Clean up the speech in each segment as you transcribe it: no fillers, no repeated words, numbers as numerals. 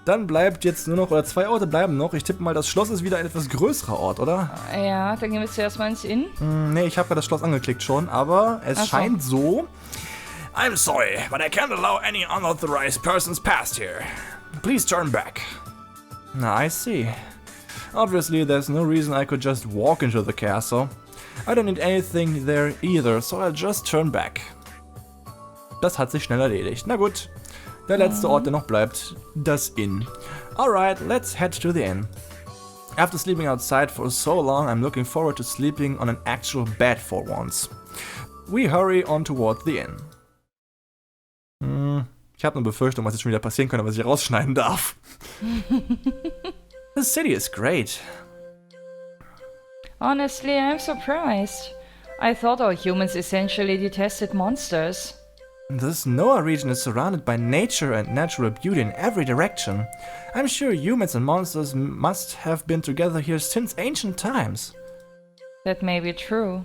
Dann bleibt jetzt nur noch, oder 2 Orte bleiben noch. Ich tippe mal, das Schloss ist wieder ein etwas größerer Ort, oder? Ja, dann gehen wir zuerst mal ins Inn. Nee, ich habe ja das Schloss angeklickt schon, aber es scheint so. I'm sorry, but I can't allow any unauthorized persons past here. Please turn back. I see. Obviously, there's no reason I could just walk into the castle. I don't need anything there either, so I'll just turn back. Das hat sich schnell erledigt. Na gut, der letzte Ort, der noch bleibt, das Inn. Alright, let's head to the inn. After sleeping outside for so long, I'm looking forward to sleeping on an actual bed for once. We hurry on toward the inn. Ich habe eine Befürchtung, was jetzt schon wieder passieren könnte, was ich rausschneiden darf. The city is great. Honestly, I'm surprised. I thought all humans essentially detested monsters. This Noah region is surrounded by nature and natural beauty in every direction. I'm sure humans and monsters must have been together here since ancient times. That may be true.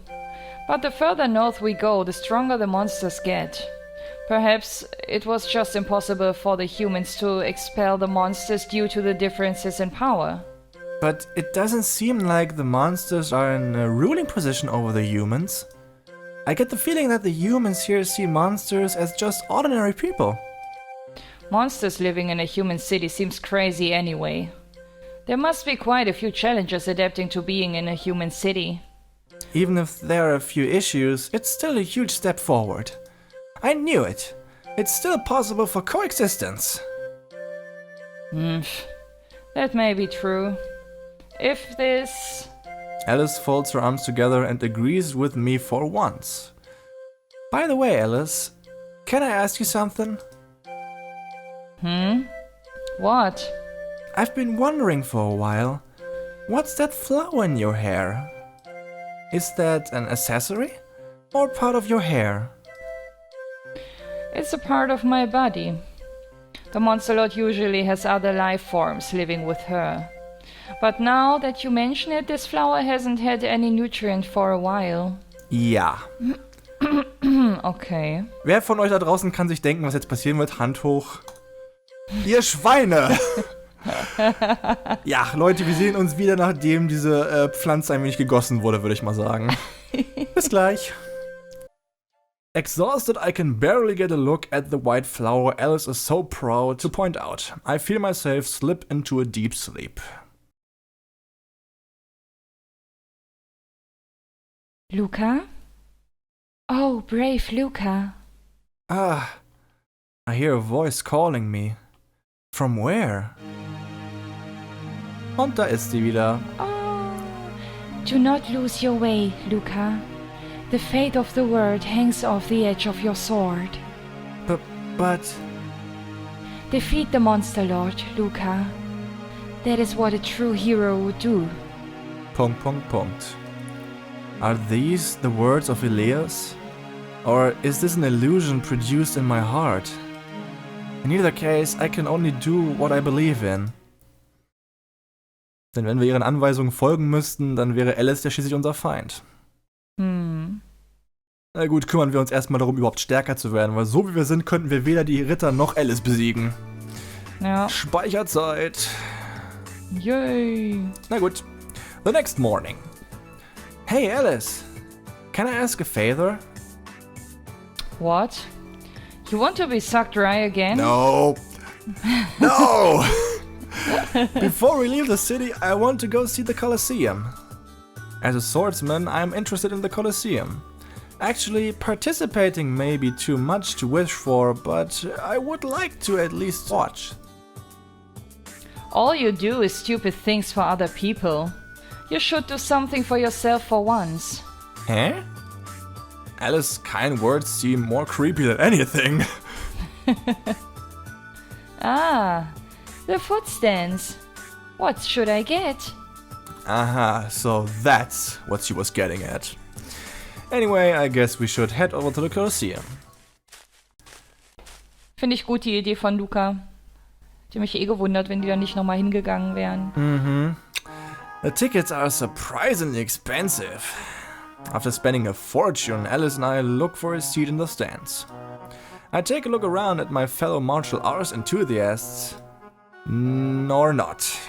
But the further north we go, the stronger the monsters get. Perhaps it was just impossible for the humans to expel the monsters due to the differences in power. But it doesn't seem like the monsters are in a ruling position over the humans. I get the feeling that the humans here see monsters as just ordinary people. Monsters living in a human city seems crazy anyway. There must be quite a few challenges adapting to being in a human city. Even if there are a few issues, it's still a huge step forward. I knew it. It's still possible for coexistence. That may be true. If this... Alice folds her arms together and agrees with me for once. By the way, Alice, can I ask you something? What? I've been wondering for a while. What's that flower in your hair? Is that an accessory? Or part of your hair? It's a part of my body. The monster lord usually has other life forms living with her. But now that you mention it, this flower hasn't had any nutrient for a while. Ja. Okay. Wer von euch da draußen kann sich denken, was jetzt passieren wird? Hand hoch. Ihr Schweine! Ja, Leute, wir sehen uns wieder, nachdem diese Pflanze ein wenig gegossen wurde, würde ich mal sagen. Bis gleich. Exhausted, I can barely get a look at the white flower Alice is so proud to point out. I feel myself slip into a deep sleep. Luca? Oh, brave Luca. Ah, I hear a voice calling me. From where? Und da ist sie wieder. Oh, do not lose your way, Luca. The fate of the world hangs off the edge of your sword. But... Defeat the monster lord, Luca. That is what a true hero would do. Punkt, Punkt, Punkt. Are these the words of Elias? Or is this an illusion produced in my heart? In either case, I can only do what I believe in. Denn wenn wir ihren Anweisungen folgen müssten, dann wäre Alice ja schließlich unser Feind. Na gut, kümmern wir uns erstmal darum, überhaupt stärker zu werden, weil so wie wir sind, könnten wir weder die Ritter noch Alice besiegen. Ja. Speicherzeit. Yay. Na gut. The next morning. Hey Alice, can I ask a favor? What? You want to be sucked dry again? No. No! Before we leave the city, I want to go see the Kolosseum. As a swordsman, I'm interested in the Kolosseum. Actually, participating may be too much to wish for, but I would like to at least watch. All you do is stupid things for other people. You should do something for yourself for once. Huh? Alice's kind words seem more creepy than anything. Ah, the footstands. What should I get? Aha, so that's what she was getting at. Anyway, I guess we should head over to the Kolosseum. Finde ich gut die Idee von Luca. Hätte mich gewundert, wenn die da nicht nochmal hingegangen wären. The tickets are surprisingly expensive. After spending a fortune, Alice and I look for a seat in the stands. I take a look around at my fellow martial arts enthusiasts. Nor not.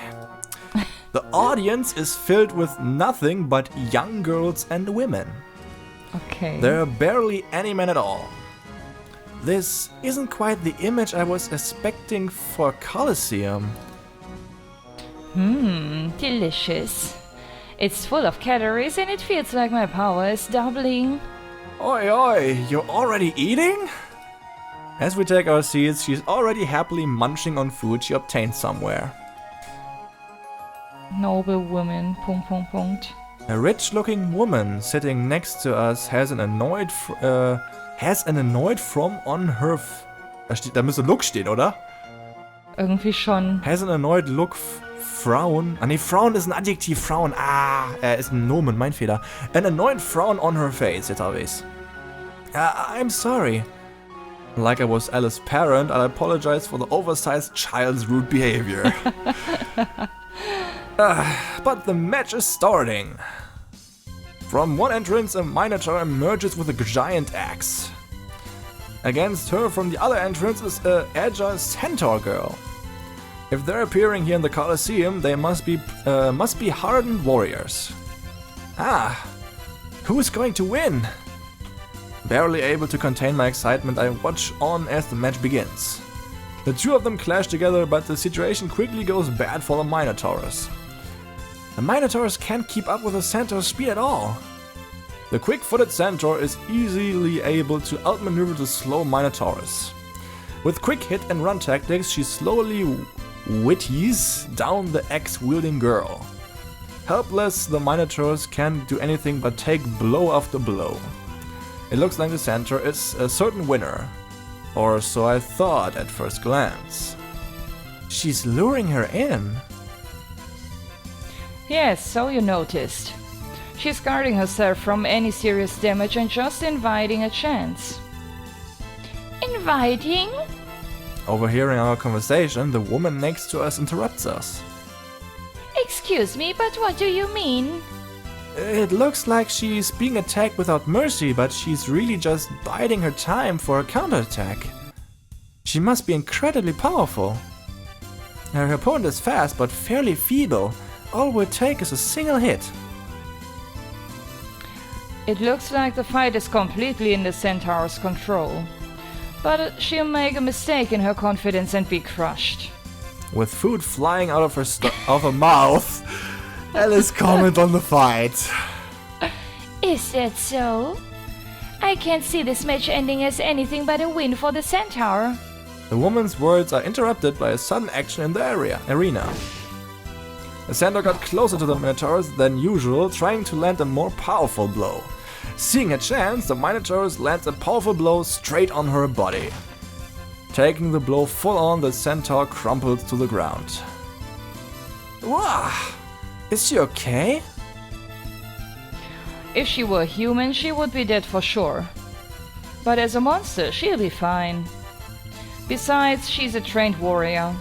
The audience is filled with nothing but young girls and women. Okay. There are barely any men at all. This isn't quite the image I was expecting for Kolosseum. Delicious. It's full of calories and it feels like my power is doubling. Oi, oi, you're already eating? As we take our seats, she's already happily munching on food she obtained somewhere. Noble woman. ... A rich-looking woman sitting next to us has an annoyed from on her... Da müsste Look stehen, oder? Irgendwie schon. Has an annoyed look frown. Ah ne, frown ist ein Adjektiv, frown. Ist ein Nomen, mein Fehler. An annoyed frown on her face, jetzt habe ich's. I'm sorry. Like I was Alice's parent, I apologize for the oversized child's rude behavior. But the match is starting. From one entrance, a Minotaur emerges with a giant axe. Against her from the other entrance is a agile centaur girl. If they're appearing here in the Colosseum, they must be hardened warriors. Who's going to win? Barely able to contain my excitement, I watch on as the match begins. The two of them clash together, but the situation quickly goes bad for the Minotaurs. The Minotaurs can't keep up with the Centaur's speed at all. The quick-footed Centaur is easily able to outmaneuver the slow Minotaurus. With quick hit and run tactics, she slowly witties down the axe-wielding girl. Helpless, the Minotaurs can't do anything but take blow after blow. It looks like the Centaur is a certain winner. Or so I thought at first glance. She's luring her in. Yes, so you noticed. She's guarding herself from any serious damage and just inviting a chance. Inviting? Overhearing our conversation, the woman next to us interrupts us. Excuse me, but what do you mean? It looks like she's being attacked without mercy, but she's really just biding her time for a counterattack. She must be incredibly powerful. Her opponent is fast but fairly feeble. All it will take is a single hit. It looks like the fight is completely in the Centaur's control. But she'll make a mistake in her confidence and be crushed. With food flying out of her mouth, Alice comments on the fight. Is that so? I can't see this match ending as anything but a win for the Centaur. The woman's words are interrupted by a sudden action in the arena. The Centaur got closer to the Minotaurs than usual, trying to land a more powerful blow. Seeing a chance, the Minotaurus lands a powerful blow straight on her body. Taking the blow full on, the Centaur crumples to the ground. Wow! Is she okay? If she were human, she would be dead for sure. But as a monster, she'll be fine. Besides, she's a trained warrior.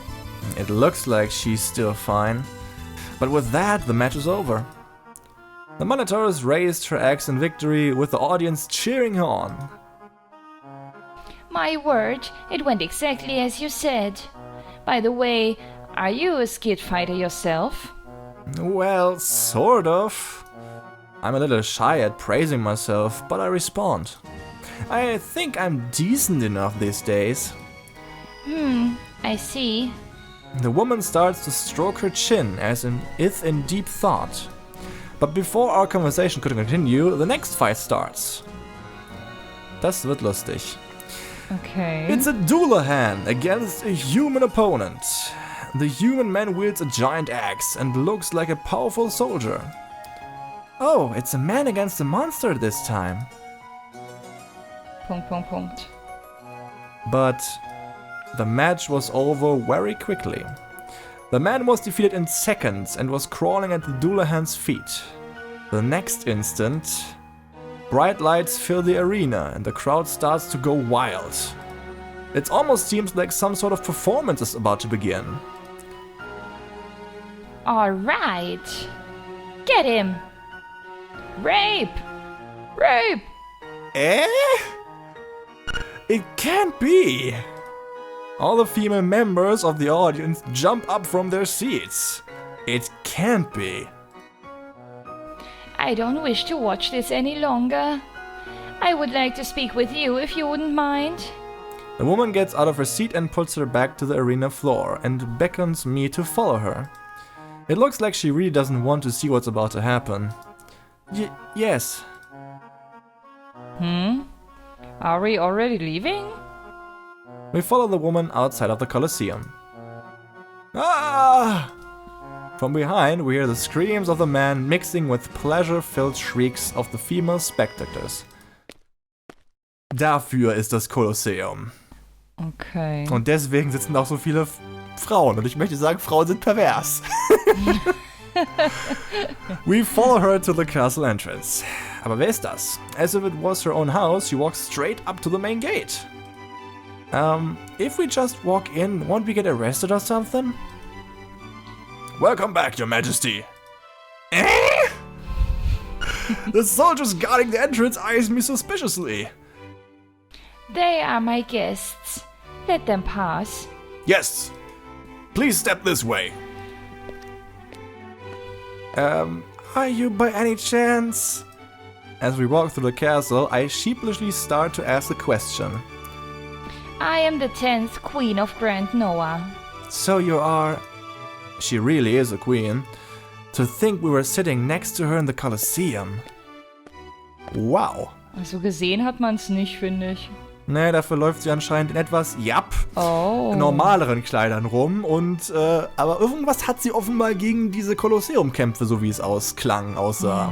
It looks like she's still fine. But with that, the match is over. The Minotaurus raised her axe in victory, with the audience cheering her on. My word, it went exactly as you said. By the way, are you a skilled fighter yourself? Well, sort of. I'm a little shy at praising myself, but I respond. I think I'm decent enough these days. I see. The woman starts to stroke her chin, as if in deep thought. But before our conversation could continue, the next fight starts. Das wird lustig. Okay. It's a Doulahan against a human opponent. The human man wields a giant axe and looks like a powerful soldier. Oh, it's a man against a monster this time. ... But the match was over very quickly. The man was defeated in seconds and was crawling at the Doulahan's feet. The next instant, bright lights fill the arena and the crowd starts to go wild. It almost seems like some sort of performance is about to begin. All right. Get him. Rape! Eh? It can't be! All the female members of the audience jump up from their seats. It can't be. I don't wish to watch this any longer. I would like to speak with you if you wouldn't mind. The woman gets out of her seat and puts her back to the arena floor and beckons me to follow her. It looks like she really doesn't want to see what's about to happen. Yes. Are we already leaving? We follow the woman outside of the Kolosseum. Ah! From behind, we hear the screams of the man mixing with pleasure-filled shrieks of the female spectators. Dafür ist das Kolosseum. Okay. Und deswegen sitzen auch so viele Frauen. Und ich möchte sagen, Frauen sind pervers. We follow her to the castle entrance. Aber wer ist das? As if it was her own house, she walks straight up to the main gate. If we just walk in, won't we get arrested or something? Welcome back, Your Majesty. The soldiers guarding the entrance eyes me suspiciously. They are my guests. Let them pass. Yes. Please step this way. Are you by any chance? As we walk through the castle, I sheepishly start to ask a question. I am the 10th Queen of Grand Noah. So you are... She really is a queen. To think we were sitting next to her in the Colosseum. Wow. Also gesehen hat man's nicht, finde ich. Nee, dafür läuft sie anscheinend in etwas, normaleren Kleidern rum und, aber irgendwas hat sie offenbar gegen diese Kolosseumkämpfe, so wie es aussah.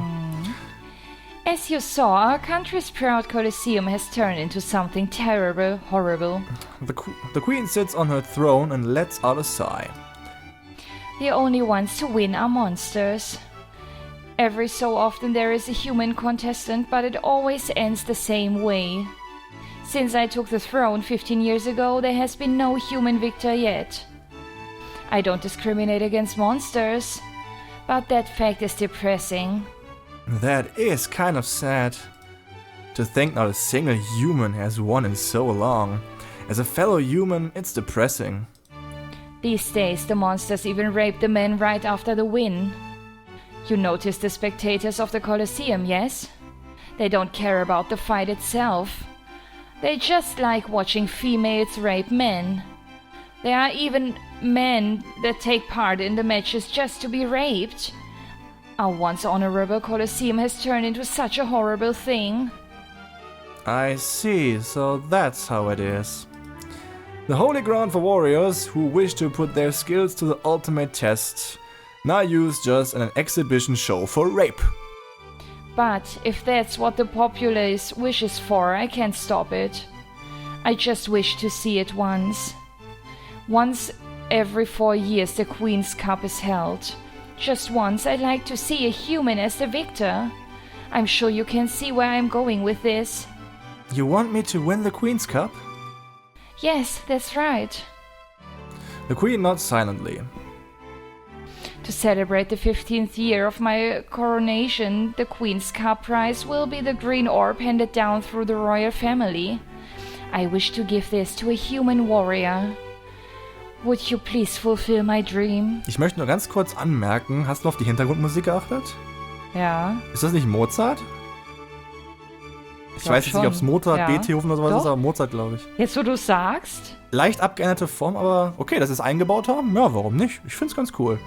As you saw, our country's proud Colosseum has turned into something terrible, horrible. The queen sits on her throne and lets out a sigh. The only ones to win are monsters. Every so often there is a human contestant, but it always ends the same way. Since I took the throne 15 years ago, there has been no human victor yet. I don't discriminate against monsters, but that fact is depressing. That is kind of sad. To think not a single human has won in so long. As a fellow human, it's depressing. These days, the monsters even rape the men right after the win. You notice the spectators of the Colosseum, yes? They don't care about the fight itself. They just like watching females rape men. There are even men that take part in the matches just to be raped. Our once honorable Colosseum has turned into such a horrible thing. I see, so that's how it is. The holy ground for warriors who wish to put their skills to the ultimate test, now used just in an exhibition show for rape. But if that's what the populace wishes for, I can't stop it. I just wish to see it once. Once every 4 years the Queen's Cup is held. Just once I'd like to see a human as the victor. I'm sure you can see where I'm going with this. You want me to win the Queen's Cup? Yes, that's right. The Queen nods silently. To celebrate the 15th year of my coronation, the Queen's Cup prize will be the green orb handed down through the royal family. I wish to give this to a human warrior. Would you please fulfill my dream? Ich möchte nur ganz kurz anmerken, hast du auf die Hintergrundmusik geachtet? Ja. Ist das nicht Mozart? Ich weiß jetzt nicht, ob es Mozart, Beethoven oder sowas ist, aber Mozart, glaube ich. Jetzt, wo du es sagst? Leicht abgeänderte Form, aber okay, dass sie es eingebaut haben, ja, warum nicht? Ich find's ganz cool.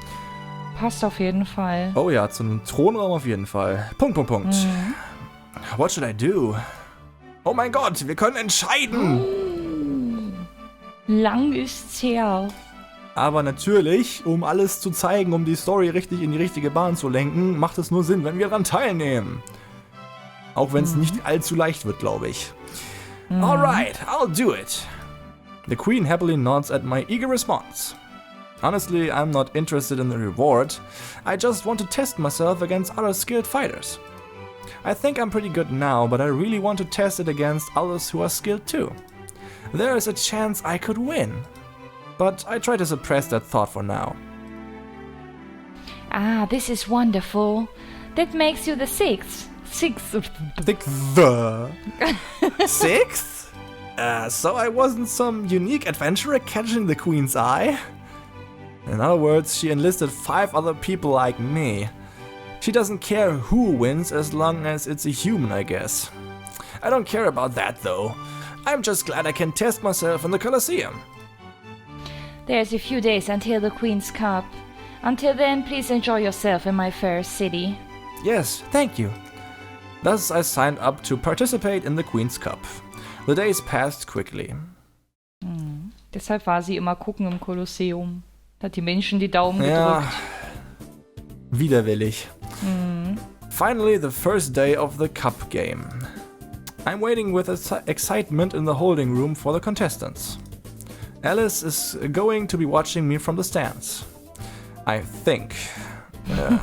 Passt auf jeden Fall. Oh ja, zum Thronraum auf jeden Fall. Punkt. What should I do? Oh mein Gott, wir können entscheiden! Lang ist's her. Aber natürlich, um alles zu zeigen, um die Story richtig in die richtige Bahn zu lenken, macht es nur Sinn, wenn wir daran teilnehmen. Auch wenn es nicht allzu leicht wird, glaube ich. Alright, I'll do it. The Queen happily nods at my eager response. Honestly, I'm not interested in the reward. I just want to test myself against other skilled fighters. I think I'm pretty good now, but I really want to test it against others who are skilled too. There is a chance I could win. But I try to suppress that thought for now. Ah, this is wonderful. That makes you the sixth. Sixth? So I wasn't some unique adventurer catching the queen's eye? In other words, she enlisted 5 other people like me. She doesn't care who wins as long as it's a human, I guess. I don't care about that though. I'm just glad I can test myself in the Kolosseum. There's a few days until the Queen's Cup. Until then, please enjoy yourself in my fair city. Yes, thank you. Thus I signed up to participate in the Queen's Cup. The days passed quickly. Deshalb war sie immer gucken im Kolosseum. Hat die Menschen die Daumen gedrückt. Ja, widerwillig. Finally, the first day of the cup game. I'm waiting with excitement in the holding room for the contestants. Alice is going to be watching me from the stands. I think.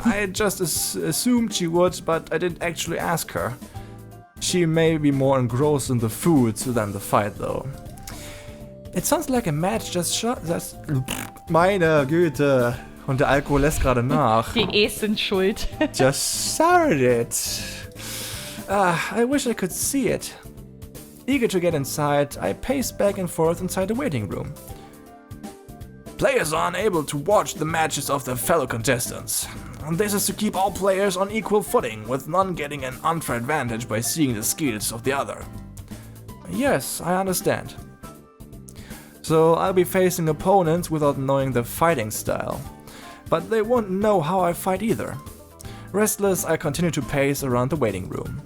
I just assumed she would, but I didn't actually ask her. She may be more engrossed in the food than the fight, though. It sounds like a match just shot. Meine Güte. Und der Alkohol lässt gerade nach. Die E's sind schuld. Just started it. I wish I could see it. Eager to get inside, I paced back and forth inside the waiting room. Players are unable to watch the matches of their fellow contestants. This is to keep all players on equal footing, with none getting an unfair advantage by seeing the skills of the other. Yes, I understand. So I'll be facing opponents without knowing their fighting style. But they won't know how I fight either. Restless, I continue to pace around the waiting room.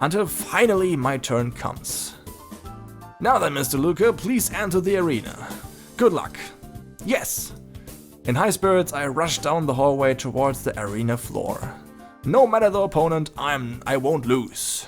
Until finally my turn comes. Now then, Mr. Luca, please enter the arena. Good luck. Yes! In high spirits, I rush down the hallway towards the arena floor. No matter the opponent, I won't lose.